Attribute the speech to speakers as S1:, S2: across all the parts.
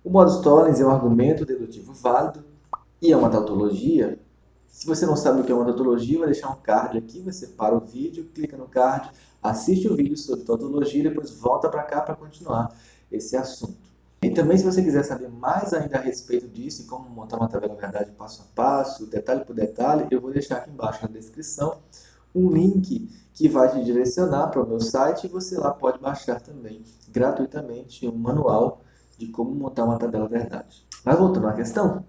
S1: O modus tollens é um argumento dedutivo válido e é uma tautologia. Se você não sabe o que é uma tautologia, eu vou deixar um card aqui, você para o vídeo, clica no card, assiste o vídeo sobre tautologia e depois volta para cá para continuar esse assunto. E também, se você quiser saber mais ainda a respeito disso e como montar uma tabela verdade passo a passo, detalhe por detalhe, eu vou deixar aqui embaixo na descrição um link que vai te direcionar para o meu site e você lá pode baixar também gratuitamente um manual de como montar uma tabela verdade. Mas voltando à questão,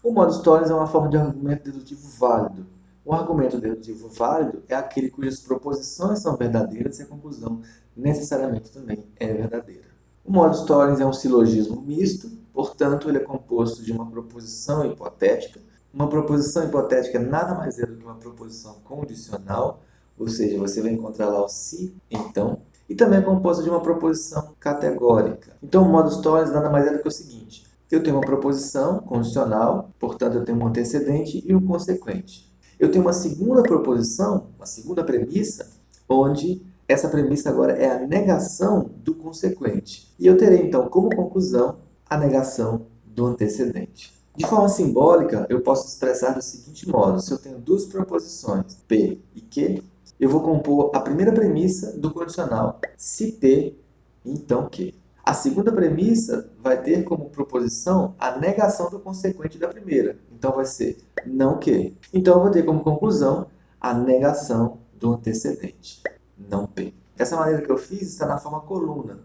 S1: o modus tollens é uma forma de argumento dedutivo válido. Um argumento dedutivo válido é aquele cujas proposições são verdadeiras e a conclusão necessariamente também é verdadeira. O modus tollens é um silogismo misto, portanto, ele é composto de uma proposição hipotética. Uma proposição hipotética nada mais é do que uma proposição condicional, ou seja, você vai encontrar lá o se, então, e também é composto de uma proposição categórica. Então, o modus tollens nada mais é do que o seguinte: eu tenho uma proposição condicional, portanto, eu tenho um antecedente e um consequente. Eu tenho uma segunda proposição, uma segunda premissa, onde essa premissa agora é a negação do consequente. E eu terei, então, como conclusão, a negação do antecedente. De forma simbólica, eu posso expressar do seguinte modo: se eu tenho duas proposições, P e Q, eu vou compor a primeira premissa do condicional, se P, então Q. A segunda premissa vai ter como proposição a negação do consequente da primeira. Então, vai ser não Q. Então, eu vou ter como conclusão a negação do antecedente, não P. Essa maneira que eu fiz está na forma coluna.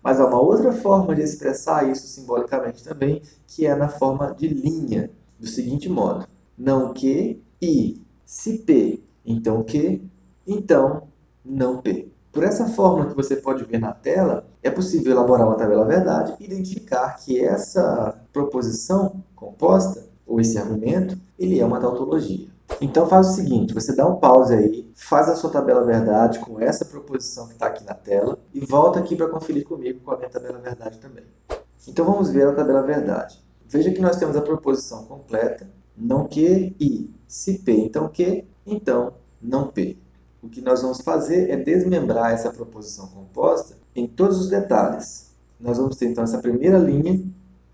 S1: Mas há uma outra forma de expressar isso simbolicamente também, que é na forma de linha, do seguinte modo: não Q e se P, então Q, então não P. Por essa forma que você pode ver na tela, é possível elaborar uma tabela verdade e identificar que essa proposição composta, ou esse argumento, ele é uma tautologia. Então faz o seguinte, você dá um pause aí, faz a sua tabela verdade com essa proposição que está aqui na tela e volta aqui para conferir comigo com a minha tabela verdade também. Então vamos ver a tabela verdade. Veja que nós temos a proposição completa, não que e, se P então que, então não P. O que nós vamos fazer é desmembrar essa proposição composta em todos os detalhes. Nós vamos ter então essa primeira linha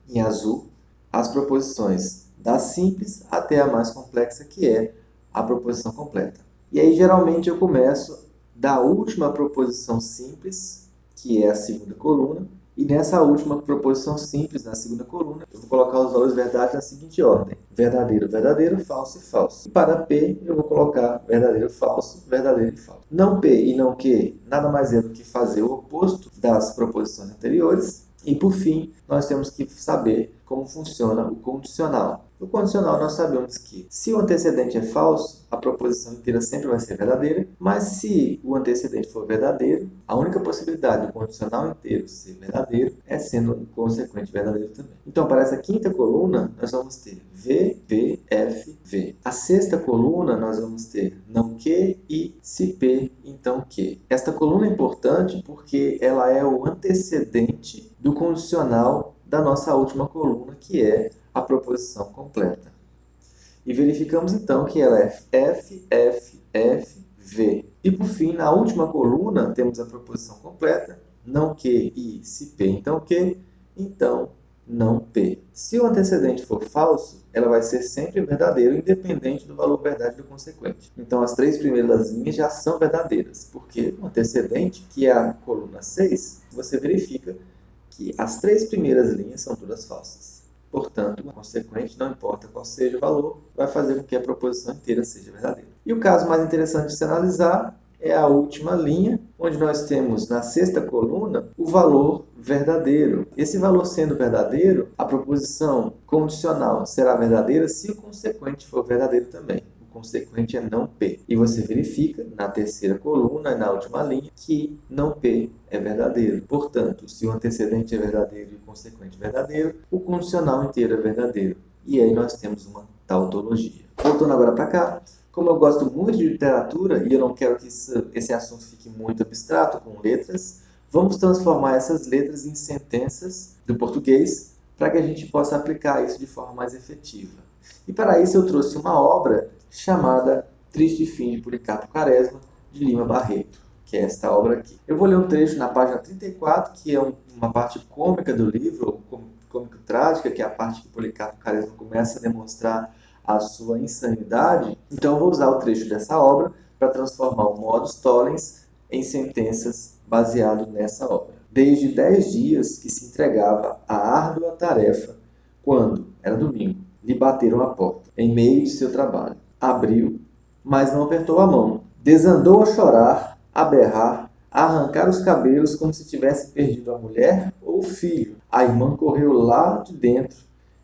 S1: em azul, as proposições da simples até a mais complexa, que é a proposição completa. E aí geralmente eu começo da última proposição simples, que é a segunda coluna, e nessa última proposição simples, na segunda coluna, eu vou colocar os valores verdade na seguinte ordem: verdadeiro, verdadeiro, falso e falso. E para P, eu vou colocar verdadeiro, falso, verdadeiro e falso. Não P e não Q nada mais é do que fazer o oposto das proposições anteriores. E, por fim, nós temos que saber como funciona o condicional. No condicional, nós sabemos que, se o antecedente é falso, a proposição inteira sempre vai ser verdadeira, mas se o antecedente for verdadeiro, a única possibilidade do condicional inteiro ser verdadeiro é sendo o consequente verdadeiro também. Então, para essa quinta coluna, nós vamos ter V, V, F, V. A sexta coluna, nós vamos ter não que e se P, então que. Esta coluna é importante porque ela é o antecedente do condicional da nossa última coluna, que é a proposição completa. E verificamos então que ela é F, F, F, V. E por fim, na última coluna, temos a proposição completa, não que e se P, então que, então não P. Se o antecedente for falso, ela vai ser sempre verdadeira, independente do valor verdade do consequente. Então, as três primeiras linhas já são verdadeiras, porque o antecedente, que é a coluna 6, você verifica que as três primeiras linhas são todas falsas. Portanto, o consequente, não importa qual seja o valor, vai fazer com que a proposição inteira seja verdadeira. E o caso mais interessante de se analisar é a última linha, onde nós temos na sexta coluna o valor verdadeiro. Esse valor sendo verdadeiro, a proposição condicional será verdadeira se o consequente for verdadeiro também. O consequente é não P. E você verifica na terceira coluna e na última linha que não P é verdadeiro. Portanto, se o antecedente é verdadeiro e o consequente verdadeiro, o condicional inteiro é verdadeiro. E aí nós temos uma tautologia. Voltando agora para cá, como eu gosto muito de literatura e eu não quero que esse assunto fique muito abstrato com letras, vamos transformar essas letras em sentenças do português para que a gente possa aplicar isso de forma mais efetiva. E para isso eu trouxe uma obra chamada Triste Fim de Policarpo Quaresma, de Lima Barreto, que é esta obra aqui. Eu vou ler um trecho na página 34, que é uma parte cômica do livro, como cômico-trágica, que é a parte que Policarpo Quaresma começa a demonstrar a sua insanidade, então eu vou usar o trecho dessa obra para transformar o modus tollens em sentenças baseado nessa obra. Desde 10 dias que se entregava à árdua tarefa, quando, era domingo, lhe bateram à porta, em meio de seu trabalho. Abriu, mas não apertou a mão. Desandou a chorar, a berrar, a arrancar os cabelos como se tivesse perdido a mulher ou o filho. A irmã correu lá de dentro,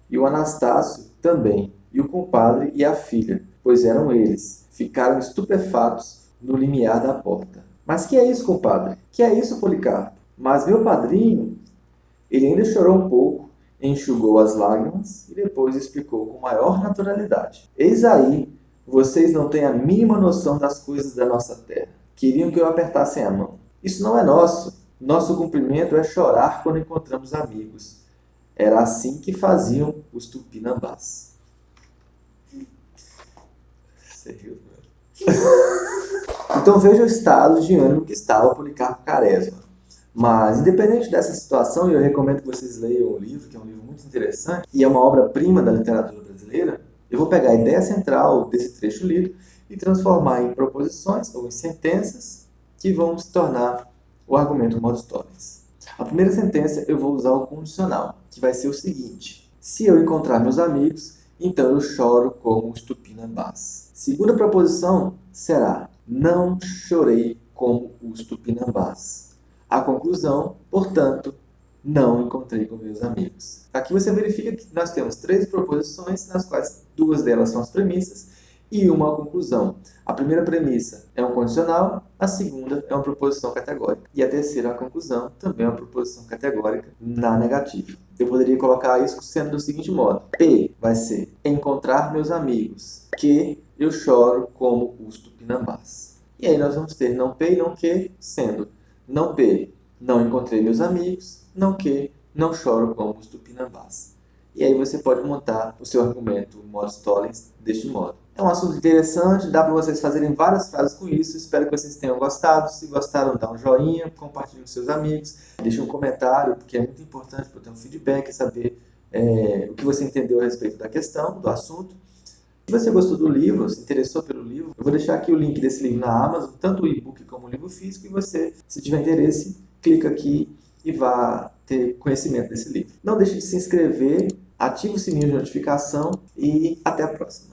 S1: e o Anastácio também, e o compadre e a filha, pois eram eles. Ficaram estupefatos no limiar da porta. Mas que é isso, compadre? Que é isso, Policarpo? Mas meu padrinho, ele ainda chorou um pouco, enxugou as lágrimas e depois explicou com maior naturalidade. Eis aí, vocês não têm a mínima noção das coisas da nossa terra. Queriam que eu apertasse a mão. Isso não é nosso. Nosso cumprimento é chorar quando encontramos amigos. Era assim que faziam os tupinambás. Você riu, né? Então veja o estado de ânimo que estava Policarpo Quaresma. Mas, independente dessa situação, eu recomendo que vocês leiam o livro, que é um livro muito interessante e é uma obra-prima da literatura brasileira. Eu vou pegar a ideia central desse trecho lido e transformar em proposições ou em sentenças que vão se tornar o argumento modus tollens. A primeira sentença eu vou usar o condicional, que vai ser o seguinte: se eu encontrar meus amigos, então eu choro como os tupinambás. Segunda proposição será: não chorei como os tupinambás. A conclusão, portanto, não encontrei com meus amigos. Aqui você verifica que nós temos 3 proposições, nas quais 2 delas são as premissas e uma a conclusão. A primeira premissa é um condicional, a segunda é uma proposição categórica. E a terceira, a conclusão, também é uma proposição categórica na negativa. Eu poderia colocar isso sendo do seguinte modo: P vai ser encontrar meus amigos, que eu choro como os tupinambás. E aí nós vamos ter não P e não Q, sendo não P, não encontrei meus amigos, não Q, não choro como os tupinambás. E aí você pode montar o seu argumento modus tollens deste modo. É um assunto interessante, dá para vocês fazerem várias frases com isso. Espero que vocês tenham gostado. Se gostaram, dá um joinha, compartilhe com seus amigos, deixe um comentário, porque é muito importante para eu ter um feedback, saber o que você entendeu a respeito da questão, do assunto. Se você gostou do livro, se interessou pelo livro, eu vou deixar aqui o link desse livro na Amazon, tanto o e-book como o livro físico, e você, se tiver interesse, clica aqui e vá ter conhecimento desse livro. Não deixe de se inscrever, ative o sininho de notificação e até a próxima.